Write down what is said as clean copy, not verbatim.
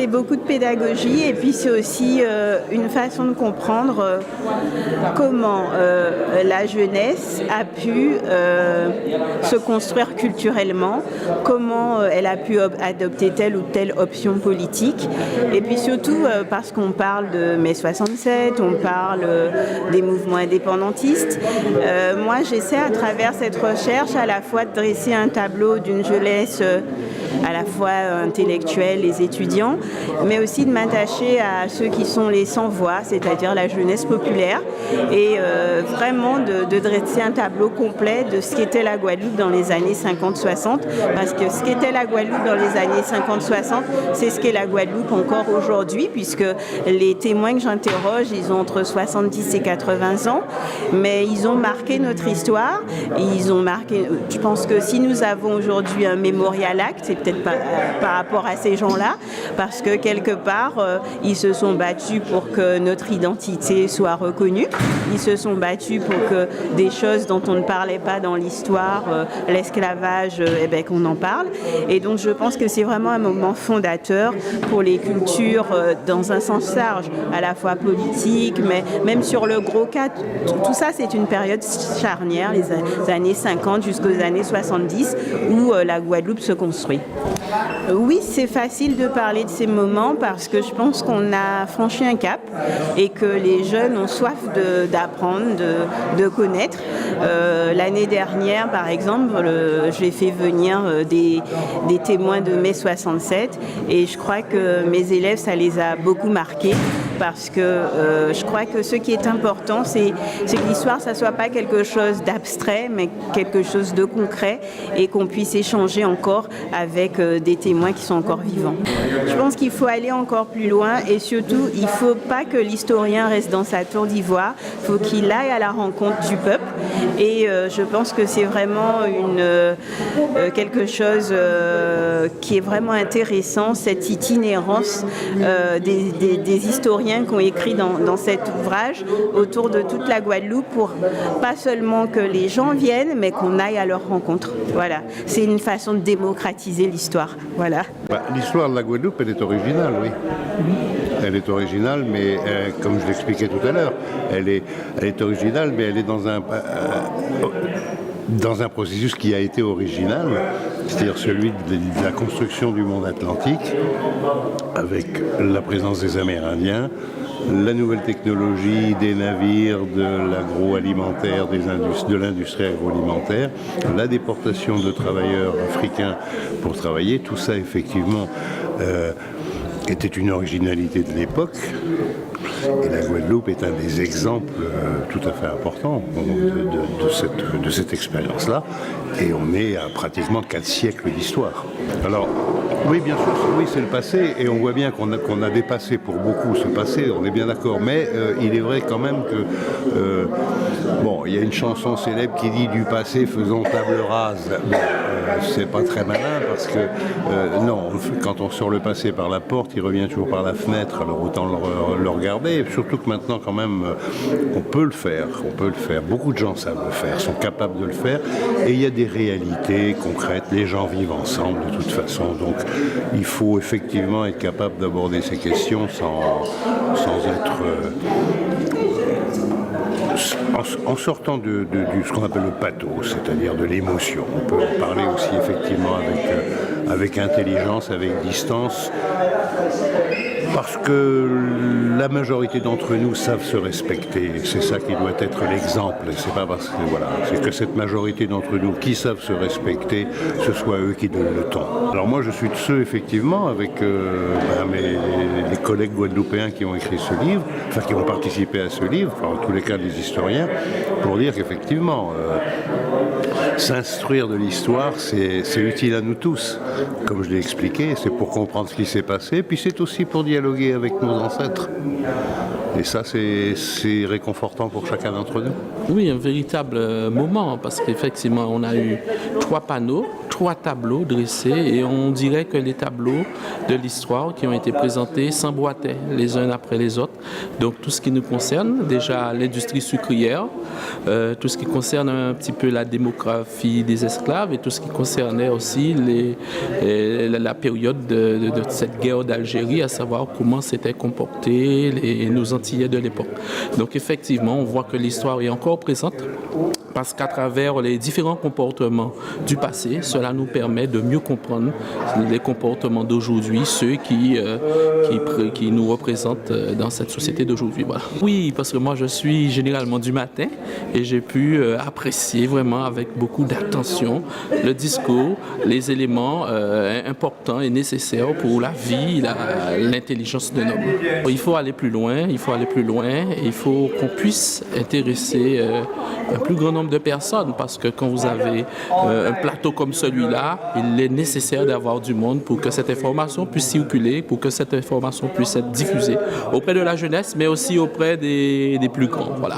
c'est beaucoup de pédagogie et puis c'est aussi une façon de comprendre comment la jeunesse a pu se construire culturellement, comment elle a pu adopter telle ou telle option politique et puis surtout parce qu'on parle de mai 67, on parle des mouvements indépendantistes. Moi j'essaie à travers cette recherche à la fois de dresser un tableau d'une jeunesse à la fois intellectuelle, les étudiants, mais aussi de m'attacher à ceux qui sont les sans-voix, c'est-à-dire la jeunesse populaire, et vraiment de dresser un tableau complet de ce qu'était la Guadeloupe dans les années 50-60, parce que ce qu'était la Guadeloupe dans les années 50-60, c'est ce qu'est la Guadeloupe encore aujourd'hui, puisque les témoins que j'interroge, ils ont entre 70 et 80 ans, mais ils ont marqué notre histoire, ils ont marqué, je pense que si nous avons aujourd'hui un Memorial Act, c'est peut-être pas par rapport à ces gens-là, parce que quelque part, ils se sont battus pour que notre identité soit reconnue, ils se sont battus pour que des choses dont on ne parlait pas dans l'histoire, l'esclavage, qu'on en parle. Et donc je pense que c'est vraiment un moment fondateur pour les cultures dans un sens large, à la fois politique, mais même sur le gros cas, tout ça c'est une période charnière, les années 50 jusqu'aux années 70, où la Guadeloupe se construit. Oui, c'est facile de parler de ces moments parce que je pense qu'on a franchi un cap et que les jeunes ont soif d'apprendre, de connaître. L'année dernière, par exemple, j'ai fait venir des témoins de mai 67 et je crois que mes élèves, ça les a beaucoup marqués parce que je crois que ce qui est important, c'est que l'histoire, ça ne soit pas quelque chose d'abstrait, mais quelque chose de concret et qu'on puisse échanger encore avec des témoins qui sont encore vivants. Je pense qu'il faut aller encore plus loin et surtout, il ne faut pas que l'historien reste dans sa tour d'ivoire, il faut qu'il aille à la rencontre du peuple et je pense que c'est vraiment quelque chose qui est vraiment intéressant, cette itinérance des historiens qui ont écrit dans cet ouvrage autour de toute la Guadeloupe pour pas seulement que les gens viennent, mais qu'on aille à leur rencontre. Voilà, c'est une façon de démocratiser l'histoire. Voilà. L'histoire de la Guadeloupe, elle est originale, oui. Elle est originale, mais comme je l'expliquais tout à l'heure, elle est originale, mais elle est dans un processus qui a été original, c'est-à-dire celui de la construction du monde atlantique, avec la présence des Amérindiens, la nouvelle technologie des navires, de l'agroalimentaire, de l'industrie agroalimentaire, la déportation de travailleurs africains pour travailler, tout ça effectivement était une originalité de l'époque. Et la Guadeloupe est un des exemples tout à fait importants de cette expérience-là. Et on est à pratiquement 4 siècles d'histoire. Alors, oui, bien sûr, oui, c'est le passé. Et on voit bien qu'on a dépassé pour beaucoup ce passé, on est bien d'accord. Mais il est vrai quand même que... il y a une chanson célèbre qui dit « Du passé, faisons table rase ». C'est pas très malin parce que, non, quand on sort le passé par la porte, il revient toujours par la fenêtre. Alors autant le regarder. Et surtout que maintenant, quand même, on peut le faire. Beaucoup de gens savent le faire, sont capables de le faire. Et il y a des réalités concrètes. Les gens vivent ensemble de toute façon. Donc, il faut effectivement être capable d'aborder ces questions sans être... en sortant de ce qu'on appelle le pathos, c'est-à-dire de l'émotion. On peut en parler aussi effectivement avec intelligence, avec distance, parce que la majorité d'entre nous savent se respecter. C'est ça qui doit être l'exemple. C'est pas parce que c'est que cette majorité d'entre nous qui savent se respecter, ce soit eux qui donnent le ton. Alors moi, je suis de ceux effectivement avec les collègues guadeloupéens qui ont écrit ce livre, qui ont participé à ce livre, en tous les cas des historiens, pour dire qu'effectivement, s'instruire de l'histoire, c'est utile à nous tous. Comme je l'ai expliqué, c'est pour comprendre ce qui s'est passé, puis c'est aussi pour dialoguer avec nos ancêtres. Et ça, c'est réconfortant pour chacun d'entre nous. Oui, un véritable moment, parce qu'effectivement, on a eu 3 panneaux, 3 tableaux dressés et on dirait que les tableaux de l'histoire qui ont été présentés s'emboîtaient les uns après les autres. Donc tout ce qui nous concerne, déjà l'industrie sucrière, tout ce qui concerne un petit peu la démographie des esclaves et tout ce qui concernait aussi la période de cette guerre d'Algérie, à savoir comment s'étaient comportés nos Antillais de l'époque. Donc effectivement, on voit que l'histoire est encore présente parce qu'à travers les différents comportements du passé, cela nous permet de mieux comprendre les comportements d'aujourd'hui, ceux qui nous représentent dans cette société d'aujourd'hui. Voilà. Oui, parce que moi je suis généralement du matin et j'ai pu apprécier vraiment avec beaucoup d'attention le discours, les éléments importants et nécessaires pour la vie, l'intelligence d'un homme. Il faut aller plus loin, il faut qu'on puisse intéresser un plus grand nombre de personnes parce que quand vous avez un plateau comme celui-là, il est nécessaire d'avoir du monde pour que cette information puisse circuler, pour que cette information puisse être diffusée auprès de la jeunesse, mais aussi auprès des plus grands. Voilà.